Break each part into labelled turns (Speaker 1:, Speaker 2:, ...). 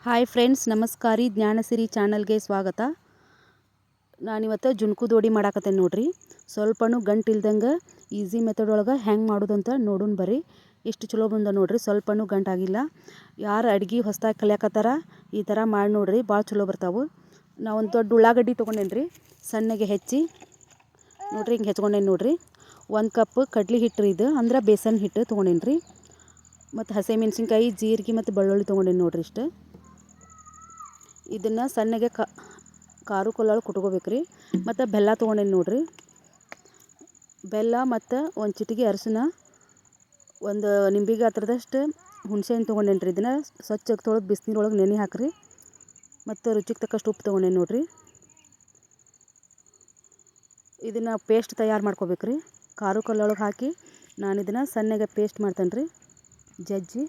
Speaker 1: Hi friends, ನಮಸ್ಕಾರ. ಜ್ಞಾನಸಿರಿ ಚಾನಲ್ಗೆ ಸ್ವಾಗತ. ನಾನಿವತ್ತು ಜುನ್ಕುದ ವಡಿ ಮಾಡಾಕತ್ತೇನೆ ನೋಡ್ರಿ. ಸ್ವಲ್ಪನೂ ಗಂಟು ಇಲ್ದಂಗೆ ಈಸಿ ಮೆಥಡ್ ಒಳಗೆ ಹೆಂಗೆ ಮಾಡೋದಂತ ನೋಡೋಣ ಬರ್ರಿ. ಎಷ್ಟು ಚಲೋ ಬಂದ ನೋಡ್ರಿ, ಸ್ವಲ್ಪನೂ ಗಂಟಾಗಿಲ್ಲ. ಯಾರು ಅಡ್ಗೆ ಹೊಸ್ದಾಗಿ ಕಲಿಯಾಕತ್ತಾರ ಈ ಥರ ಮಾಡಿ ನೋಡ್ರಿ, ಭಾಳ ಚಲೋ ಬರ್ತಾವೆ. ನಾ ಒಂದು ದೊಡ್ಡ ಉಳ್ಳಾಗಡ್ಡಿ ತೊಗೊಂಡೇನಿ ರೀ, ಸಣ್ಣಗೆ ಹೆಚ್ಚಿ ನೋಡ್ರಿ, ಹಿಂಗೆ ಹೆಚ್ಕೊಂಡೇನಿ ನೋಡ್ರಿ. 1 ಕಪ್ ಕಡ್ಲಿ ಹಿಟ್ಟು ಇದು ಅಂದ್ರೆ ಬೇಸನ್ ಹಿಟ್ಟು ತೊಗೊಂಡೇನಿ ರೀ. ಮತ್ತು ಹಸಿಮೆಣ್ಸಿನ್ಕಾಯಿ, ಜೀರಿಗೆ ಮತ್ತು ಬೆಳ್ಳುಳ್ಳಿ ತೊಗೊಂಡೇನಿ ನೋಡ್ರಿ. ಇಷ್ಟು ಇದನ್ನು ಸಣ್ಣಗೆ ಕಾರು ಕೊಲ್ಲೊಳಗೆ ಕುಟ್ಕೋಬೇಕು ರೀ. ಮತ್ತು ಬೆಲ್ಲ ತೊಗೊಂಡೇನಿ ನೋಡ್ರಿ. ಬೆಲ್ಲ ಮತ್ತು ಒಂದು ಚಿಟಿಕೆ ಅರಿಶಿನ, ಒಂದು ನಿಂಬೆ ಗಾತ್ರದಷ್ಟು ಹುಣಸೆಹಣ್ಣು ತೊಗೊಂಡೇನಿ ರೀ. ಇದನ್ನು ಸ್ವಚ್ಛಗೆ ತೊಳೆದು ಬಿಸಿನೀರೊಳಗೆ ನೆನೆ ಹಾಕಿರಿ. ಮತ್ತು ರುಚಿಗೆ ತಕ್ಕಷ್ಟು ಉಪ್ಪು ತೊಗೊಂಡೇನಿ ನೋಡ್ರಿ. ಇದನ್ನು ಪೇಸ್ಟ್ ತಯಾರು ಮಾಡ್ಕೋಬೇಕು ರೀ. ಕಾರು ಕಲ್ಲೊಳಗೆ ಹಾಕಿ ನಾನು ಇದನ್ನು ಸಣ್ಣಗೆ ಪೇಸ್ಟ್ ಮಾಡ್ತೇನೆ ರೀ, ಜಜ್ಜಿ.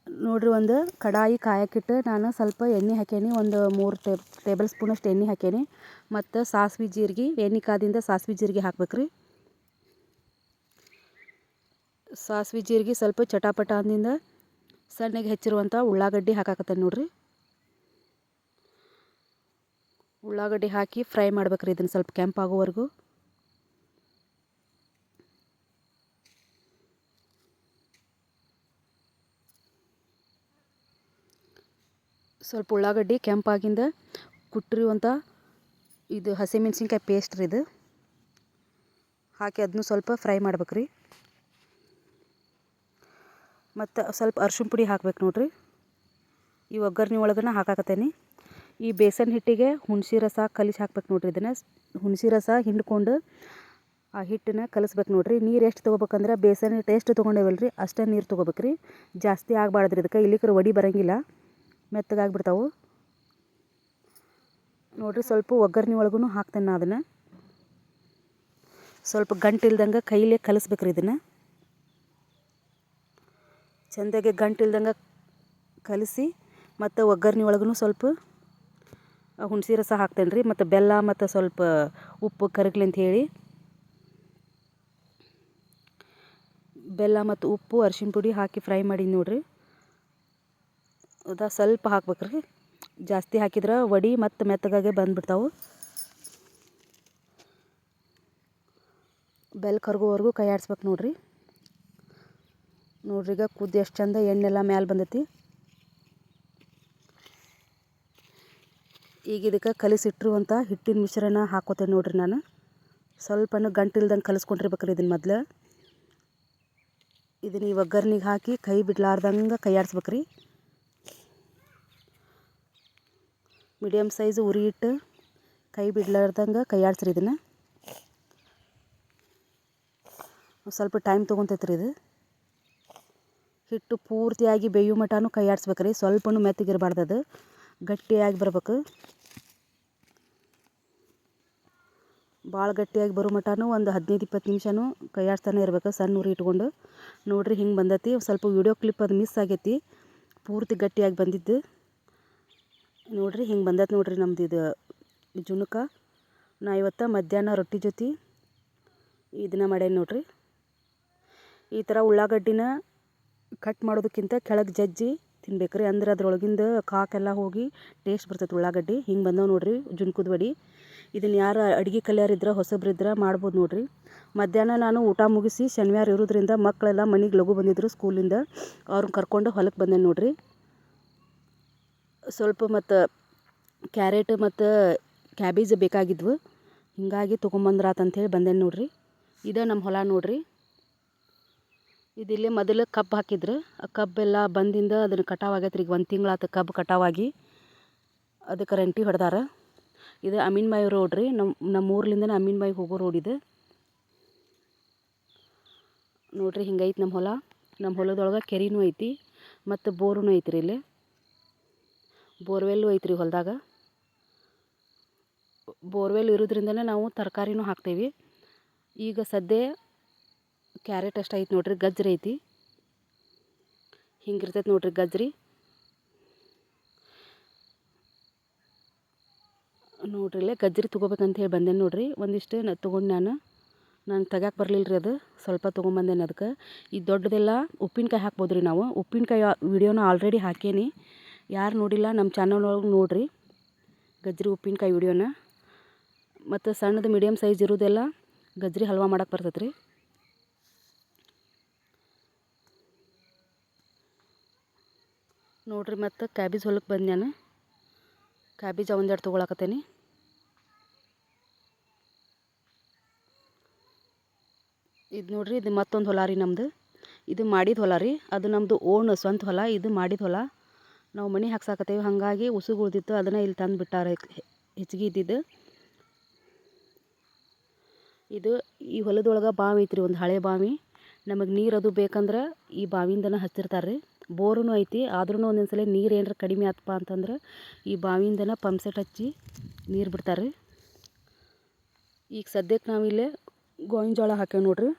Speaker 1: ನೋಡ್ರಿ, ಒಂದು ಕಡಾಯಿ ಕಾಯಕ್ಕಿಟ್ಟು ನಾನು ಸ್ವಲ್ಪ ಎಣ್ಣೆ ಹಾಕೇನಿ. ಒಂದು 3 ಟೇಬಲ್ ಸ್ಪೂನಷ್ಟು ಎಣ್ಣೆ ಹಾಕೇನಿ. ಮತ್ತು ಸಾಸಿವೆ ಜೀರಿಗೆ, ಎಣ್ಣೆ ಕಾದಿಂದ ಸಾಸಿವೆ ಜೀರಿಗೆ ಹಾಕ್ಬೇಕು ರೀ. ಸಾಸಿವೆ ಜೀರಿಗೆ ಸ್ವಲ್ಪ ಚಟಾಪಟ ಅಂದಿಂದ ಸಣ್ಣಗೆ ಹೆಚ್ಚಿರುವಂಥ ಉಳ್ಳಾಗಡ್ಡಿ ಹಾಕಾಕತ್ತೇನೆ ನೋಡ್ರಿ. ಉಳ್ಳಾಗಡ್ಡಿ ಹಾಕಿ ಫ್ರೈ ಮಾಡ್ಬೇಕು ರೀ, ಇದನ್ನು ಸ್ವಲ್ಪ ಕೆಂಪಾಗೋವರೆಗೂ. ಸ್ವಲ್ಪ ಉಳ್ಳಾಗಡ್ಡಿ ಕೆಂಪಾಗಿಂದ ಕುಟ್ಟಿರುವಂಥ ಇದು ಹಸಿಮೆಣ್ಸಿನ್ಕಾಯಿ ಪೇಸ್ಟ್ ರೀ, ಇದು ಹಾಕಿ ಅದನ್ನು ಸ್ವಲ್ಪ ಫ್ರೈ ಮಾಡ್ಬೇಕು ರೀ. ಮತ್ತು ಸ್ವಲ್ಪ ಅರ್ಶಿಣ ಪುಡಿ ಹಾಕ್ಬೇಕು ನೋಡ್ರಿ. ಈ ಒಗ್ಗರಣೆ ಒಳಗನ ಹಾಕಾಕತ್ತೇನೆ. ಈ ಬೇಸನ್ ಹಿಟ್ಟಿಗೆ ಹುಣಸೆ ರಸ ಕಲಿಸಿ ಹಾಕ್ಬೇಕು ನೋಡ್ರಿ. ಇದನ್ನು ಹುಣಸೆ ರಸ ಹಿಂಡ್ಕೊಂಡು ಆ ಹಿಟ್ಟನ್ನ ಕಲಿಸ್ಬೇಕು ನೋಡ್ರಿ. ನೀರು ಎಷ್ಟು ತೊಗೋಬೇಕಂದ್ರೆ ಬೇಸನ್ ಹಿಟ್ಟು ಎಷ್ಟು ತೊಗೊಂಡೇವಲ್ಲ ರೀ ಅಷ್ಟೇ ನೀರು ತೊಗೋಬೇಕು ರೀ. ಜಾಸ್ತಿ ಆಗಬಾರ್ದ್ರಿ, ಇದಕ್ಕೆ ಇಲ್ಲಿಕ್ರ ವಡಿ ಬರೋಂಗಿಲ್ಲ, ಮೆತ್ತಗಾಗ್ಬಿಡ್ತಾವೆ ನೋಡ್ರಿ. ಸ್ವಲ್ಪ ಒಗ್ಗರಣೆ ಒಳಗೂ ಹಾಕ್ತೇನೆ ನಾ ಅದನ್ನು. ಸ್ವಲ್ಪ ಗಂಟಿಲ್ದಂಗೆ ಕೈಲೇ ಕಲಿಸ್ಬೇಕ್ರಿ. ಇದನ್ನು ಚೆಂದಾಗೆ ಗಂಟಿಲ್ದಂಗೆ ಕಲಿಸಿ ಮತ್ತು ಒಗ್ಗರಣೆ ಒಳಗೂ ಸ್ವಲ್ಪ ಹುಣಸೆ ರಸ ಹಾಕ್ತೇನೆ ರೀ. ಮತ್ತು ಬೆಲ್ಲ ಮತ್ತು ಸ್ವಲ್ಪ ಉಪ್ಪು ಕರಗಲಿ ಅಂತ ಹೇಳಿ ಬೆಲ್ಲ ಮತ್ತು ಉಪ್ಪು ಅರಿಶಿಣ ಪುಡಿ ಹಾಕಿ ಫ್ರೈ ಮಾಡಿ ನೋಡ್ರಿ. ಅದ ಸ್ವಲ್ಪ ಹಾಕ್ಬೇಕ್ರಿ, ಜಾಸ್ತಿ ಹಾಕಿದ್ರೆ ವಡಿ ಮತ್ತು ಮೆತ್ತಗಾಗೆ ಬಂದುಬಿಡ್ತಾವೆ. ಬೆಲ್ಲ ಕರಗೋವರೆಗೂ ಕೈ ಆಡಿಸ್ಬೇಕು ನೋಡ್ರಿ. ನೋಡ್ರಿ, ಈಗ ಕುದ್ದು ಎಷ್ಟು ಚಂದ ಎಣ್ಣೆಲ್ಲ ಮ್ಯಾಲೆ ಬಂದೈತಿ. ಈಗ ಇದಕ್ಕೆ ಕಲಿಸಿಟ್ಟಿರುವಂಥ ಹಿಟ್ಟಿನ ಮಿಶ್ರಣ ಹಾಕೋತೇನೆ ನೋಡ್ರಿ. ನಾನು ಸ್ವಲ್ಪನೂ ಗಂಟಿಲ್ದಂಗೆ ಕಲಿಸ್ಕೊಂಡಿರ್ಬೇಕ್ರಿ ಇದನ್ನು ಮೊದಲು. ಇದನ್ನು ಈ ಒಗ್ಗರ್ನಿಗೆ ಹಾಕಿ ಕೈ ಬಿಡ್ಲಾರ್ದಂಗೆ ಕೈ ಆಡಿಸ್ಬೇಕ್ರಿ. ಮೀಡಿಯಮ್ ಸೈಜ್ ಉರಿ ಇಟ್ಟು ಕೈ ಬಿಡ್ಲಾರ್ದಂಗೆ ಕೈ ಆಡಿಸ್ರಿ. ಇದನ್ನು ಸ್ವಲ್ಪ ಟೈಮ್ ತೊಗೊತೈತ್ರಿ. ಇದು ಹಿಟ್ಟು ಪೂರ್ತಿಯಾಗಿ ಬೇಯೋ ಮಟನೂ ಕೈ ಆಡಿಸ್ಬೇಕ್ರಿ. ಸ್ವಲ್ಪನೂ ಮೆತ್ತಗಿರಬಾರ್ದು, ಅದು ಗಟ್ಟಿಯಾಗಿ ಬರ್ಬೇಕು. ಭಾಳ ಗಟ್ಟಿಯಾಗಿ ಬರೋ ಮಟನೂ ಒಂದು 15-20 ನಿಮಿಷನೂ ಕೈ ಆಡಿಸ್ತಾನೆ ಇರ್ಬೇಕು, ಸಣ್ಣ ಉರಿ ಇಟ್ಕೊಂಡು. ನೋಡ್ರಿ, ಹಿಂಗೆ ಬಂದೈತಿ. ಸ್ವಲ್ಪ ವೀಡಿಯೋ ಕ್ಲಿಪ್ ಅದು ಮಿಸ್ ಆಗೈತಿ, ಪೂರ್ತಿ ಗಟ್ಟಿಯಾಗಿ ಬಂದಿದ್ದು ನೋಡ್ರಿ. ಹಿಂಗೆ ಬಂದೈತೆ ನೋಡ್ರಿ ನಮ್ದು ಇದು ಜುನ್ಕ. ನಾ ಇವತ್ತು ಮಧ್ಯಾಹ್ನ ರೊಟ್ಟಿ ಜೊತೆ ಇದನ್ನು ಮಾಡೇನಿ ನೋಡ್ರಿ. ಈ ಥರ ಉಳ್ಳಾಗಡ್ಡಿನ ಕಟ್ ಮಾಡೋದಕ್ಕಿಂತ ಕೆಳಗೆ ಜಜ್ಜಿ ತಿನ್ಬೇಕು ರೀ, ಅಂದ್ರೆ ಅದ್ರೊಳಗಿಂದ ಕಾಕೆಲ್ಲ ಹೋಗಿ ಟೇಸ್ಟ್ ಬರ್ತೈತೆ ಉಳ್ಳಾಗಡ್ಡಿ. ಹಿಂಗೆ ಬಂದವು ನೋಡ್ರಿ ಜುನ್ಕುದ ವಡಿ. ಇದನ್ನು ಯಾರು ಅಡುಗೆ ಕಲಿಯಾರಿದ್ರೆ ಹೊಸಬ್ರಿದ್ರೆ ಮಾಡ್ಬೋದು ನೋಡ್ರಿ. ಮಧ್ಯಾಹ್ನ ನಾನು ಊಟ ಮುಗಿಸಿ ಶನಿವಾರ ಇರೋದ್ರಿಂದ ಮಕ್ಕಳೆಲ್ಲ ಮನೆಗೆ ಲಘು ಬಂದಿದ್ದರು ಸ್ಕೂಲಿಂದ. ಅವ್ರನ್ನ ಕರ್ಕೊಂಡು ಹೊಲಕ್ಕೆ ಬಂದೇನೆ ನೋಡ್ರಿ. ಸ್ವಲ್ಪ ಮತ್ತು ಕ್ಯಾರೆಟ್ ಮತ್ತು ಕ್ಯಾಬೇಜ್ ಬೇಕಾಗಿದ್ವು, ಹೀಗಾಗಿ ತೊಗೊಂಬಂದ್ರಾತಂಥೇಳಿ ಬಂದೇನೆ ನೋಡ್ರಿ. ಇದು ನಮ್ಮ ಹೊಲ ನೋಡ್ರಿ. ಇದಿಲ್ಲೇ ಮೊದಲು ಕಬ್ಬು ಹಾಕಿದ್ರು, ಆ ಕಬ್ಬೆಲ್ಲ ಬಂದಿಂದ ಅದನ್ನು ಕಟಾವು ಆಗೈತೆ ರೀ. ಈಗ 1 ತಿಂಗಳಾತ ಕಬ್ಬು ಕಟಾವಾಗಿ. ಅದಕ್ಕೆ ರಂಟಿ ಹೊಡೆದಾರ. ಇದು ಅಮೀನ್ಬಾಯಿ ರೋಡ್ ರೀ. ನಮ್ಮ ಊರ್ಲಿಂದನೇ ಅಮೀನ್ಬಾಯಿಗೆ ಹೋಗೋ ರೋಡ್ ಇದು ನೋಡ್ರಿ. ಹಿಂಗೈತೆ ನಮ್ಮ ಹೊಲ. ನಮ್ಮ ಹೊಲದೊಳಗೆ ಕೆರೆನೂ ಐತಿ ಮತ್ತು ಬೋರೂ ಐತ್ರಿ. ಇಲ್ಲಿ ಬೋರ್ವೆಲ್ಲು ಐತ್ರಿ ಹೊಲದಾಗ. ಬೋರ್ವೆಲ್ ಇರೋದ್ರಿಂದನೇ ನಾವು ತರಕಾರಿನೂ ಹಾಕ್ತೇವೆ. ಈಗ ಸದ್ಯ ಕ್ಯಾರೆಟ್ ಅಷ್ಟು ಐತಿ ನೋಡ್ರಿ, ಗಜ್ರಿ ಐತಿ. ಹಿಂಗಿರ್ತೈತೆ ನೋಡ್ರಿ ಗಜ್ರಿ. ನೋಡ್ರಿ, ಇಲ್ಲೇ ಗಜ್ರಿ ತೊಗೋಬೇಕಂತ ಹೇಳಿ ಬಂದೇನೆ ನೋಡ್ರಿ. ಒಂದಿಷ್ಟು ತೊಗೊಂಡು ನಾನು ನಂಗೆ ತೆಗ್ಯಾಕೆ ಬರಲಿಲ್ಲ ರೀ ಅದು ಸ್ವಲ್ಪ ತೊಗೊಂಬಂದೇನೆ ಅದಕ್ಕೆ. ಈ ದೊಡ್ಡದೆಲ್ಲ ಉಪ್ಪಿನಕಾಯಿ ಹಾಕ್ಬೋದು ರೀ ನಾವು. ಉಪ್ಪಿನಕಾಯಿ ವಿಡಿಯೋನ ಆಲ್ರೆಡಿ ಹಾಕೇನಿ, ಯಾರು ನೋಡಿಲ್ಲ ನಮ್ಮ ಚಾನಲ್ ಒಳಗೆ ನೋಡಿರಿ ಗಜ್ರಿ ಉಪ್ಪಿನಕಾಯಿ ವಿಡಿಯೋನ. ಮತ್ತು ಸಣ್ಣದು ಮೀಡಿಯಮ್ ಸೈಜ್ ಇರೋದೆಲ್ಲ ಗಜ್ರಿ ಹಲ್ವಾ ಮಾಡೋಕ್ಕೆ ಬರ್ತೈತೆ ರೀ. ನೋಡಿರಿ ಮತ್ತು ಕ್ಯಾಬೇಜ್ ಹೊಲಕ್ಕೆ ಬಂದು ನಾನು ಕ್ಯಾಬೇಜ್ ಒಂದೆರಡು ತೊಗೊಳಕತ್ತೇನೆ. ಇದು ನೋಡಿರಿ, ಇದು ಮತ್ತೊಂದು ಹೊಲ ರೀ ನಮ್ಮದು. ಇದು ಮಾಡಿದ ಹೊಲ ರೀ, ಅದು ನಮ್ಮದು ಓನ್ ಸ್ವಂತ ಹೊಲ. ಇದು ಮಾಡಿದ ಹೊಲ, ನಾವು ಮನೆ ಹಾಕ್ಸಾಕತ್ತೇವೆ, ಹಾಗಾಗಿ ಉಸುಗು ಉಳ್ದಿತ್ತು ಅದನ್ನು ಇಲ್ಲಿ ತಂದು ಬಿಟ್ಟಾರೆ ಹೆಚ್ಚಿಗೆ ಇದ್ದಿದ್ದು. ಇದು ಈ ಹೊಲದೊಳಗೆ ಬಾವಿ ಐತ್ರಿ, ಒಂದು ಹಳೆ ಬಾವಿ. ನಮಗೆ ನೀರು ಅದು ಬೇಕಂದ್ರೆ ಈ ಬಾವಿಯಿಂದನೇ ಹಚ್ಚಿರ್ತಾರೆ ರೀ. ಬೋರೂ ಐತಿ, ಆದ್ರೂ ಒಂದೊಂದು ಸಲ ನೀರು ಏನಾರ ಕಡಿಮೆ ಆತಪ್ಪ ಅಂತಂದ್ರೆ ಈ ಬಾವಿಯಿಂದನೇ ಪಂಪ್ ಸೆಟ್ ಹಚ್ಚಿ ನೀರು ಬಿಡ್ತಾರೆ ರೀ. ಈಗ ಸದ್ಯಕ್ಕೆ ನಾವಿಲ್ಲೇ ಗೋವಿನ ಜೋಳ ಹಾಕೇವೆ ನೋಡ್ರಿ,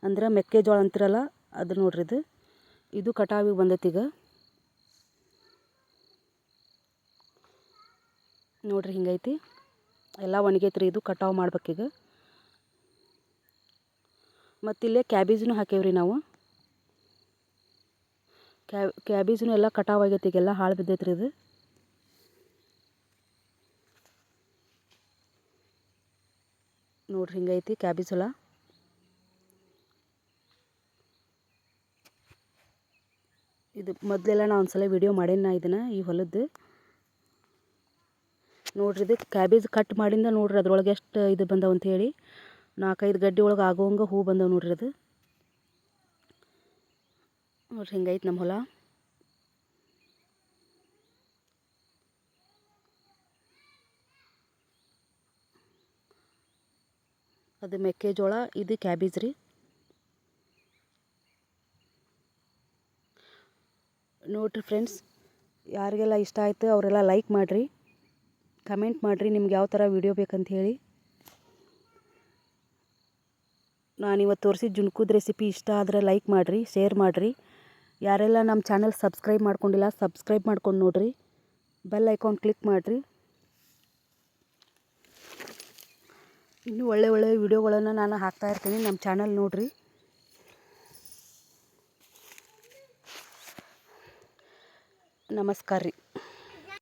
Speaker 1: ಅಂದ್ರೆ ಮೆಕ್ಕೆಜೋಳ ಅಂತಿರಲ್ಲ ಅದು ನೋಡ್ರಿ. ಇದು ಕಟಾವಿಗೆ ಬಂದೈತಿ ಈಗ ನೋಡ್ರಿ, ಹಿಂಗೈತಿ ಎಲ್ಲ ಒಣಗೈತ್ರಿ. ಇದು ಕಟಾವು ಮಾಡ್ಬೇಕೀಗ. ಮತ್ತಿಲ್ಲೇ ಕ್ಯಾಬೇಜನ್ನು ಹಾಕೇವ್ರಿ ನಾವು. ಕ್ಯಾಬೇಜನ್ನು ಎಲ್ಲ ಕಟಾವು ಆಗೈತಿ, ಈಗೆಲ್ಲ ಹಾಳು ಬಿದ್ದೈತ್ರಿ ಇದು. ನೋಡ್ರಿ ಹಿಂಗೈತಿ ಕ್ಯಾಬೇಜ್ ಹೊಲ. ಇದು ಮೊದಲೆಲ್ಲ ನಾನು ಒಂದು ಸಲ ವಿಡಿಯೋ ಮಾಡೇನಿ ಇದನ್ನು, ಈ ಹೊಲದ್ದು. ನೋಡ್ರಿ ಇದು ಕ್ಯಾಬೇಜ್ ಕಟ್ ಮಾಡಿಂದ ನೋಡ್ರಿ ಅದ್ರೊಳಗೆ ಎಷ್ಟು ಇದು ಬಂದವು ಅಂಥೇಳಿ. 4-5 ಗಡ್ಡೆ ಒಳಗೆ ಆಗೋಂಗೆ ಹೂ ಬಂದವು ನೋಡ್ರಿ ಅದು. ನೋಡ್ರಿ ಹಿಂಗೈತೆ ನಮ್ಮ ಹೊಲ. ಅದು ಮೆಕ್ಕೆಜೋಳ, ಇದು ಕ್ಯಾಬೇಜ್ ರೀ. ನೋಡ್ರಿ ಫ್ರೆಂಡ್ಸ್, ಯಾರಿಗೆಲ್ಲ ಇಷ್ಟ ಆಯಿತು ಅವರೆಲ್ಲ ಲೈಕ್ ಮಾಡಿರಿ, ಕಮೆಂಟ್ ಮಾಡಿರಿ ನಿಮ್ಗೆ ಯಾವ ಥರ ವಿಡಿಯೋ ಬೇಕಂತ ಹೇಳಿ. ನಾನಿವತ್ತು ತೋರಿಸಿದ ಜುಣ್ಕುದ ರೆಸಿಪಿ ಇಷ್ಟ ಆದರೆ ಲೈಕ್ ಮಾಡಿರಿ, ಶೇರ್ ಮಾಡಿರಿ. ಯಾರೆಲ್ಲ ನಮ್ಮ ಚಾನಲ್ ಸಬ್ಸ್ಕ್ರೈಬ್ ಮಾಡ್ಕೊಂಡಿಲ್ಲ ಸಬ್ಸ್ಕ್ರೈಬ್ ಮಾಡ್ಕೊಂಡು ನೋಡಿರಿ, ಬೆಲ್ ಐಕಾನ್ ಕ್ಲಿಕ್ ಮಾಡಿರಿ. ಇನ್ನೂ ಒಳ್ಳೆ ವಿಡಿಯೋಗಳನ್ನು ನಾನು ಹಾಕ್ತಾಯಿರ್ತೀನಿ, ನಮ್ಮ ಚಾನಲ್ ನೋಡಿರಿ. ನಮಸ್ಕಾರ ರೀ.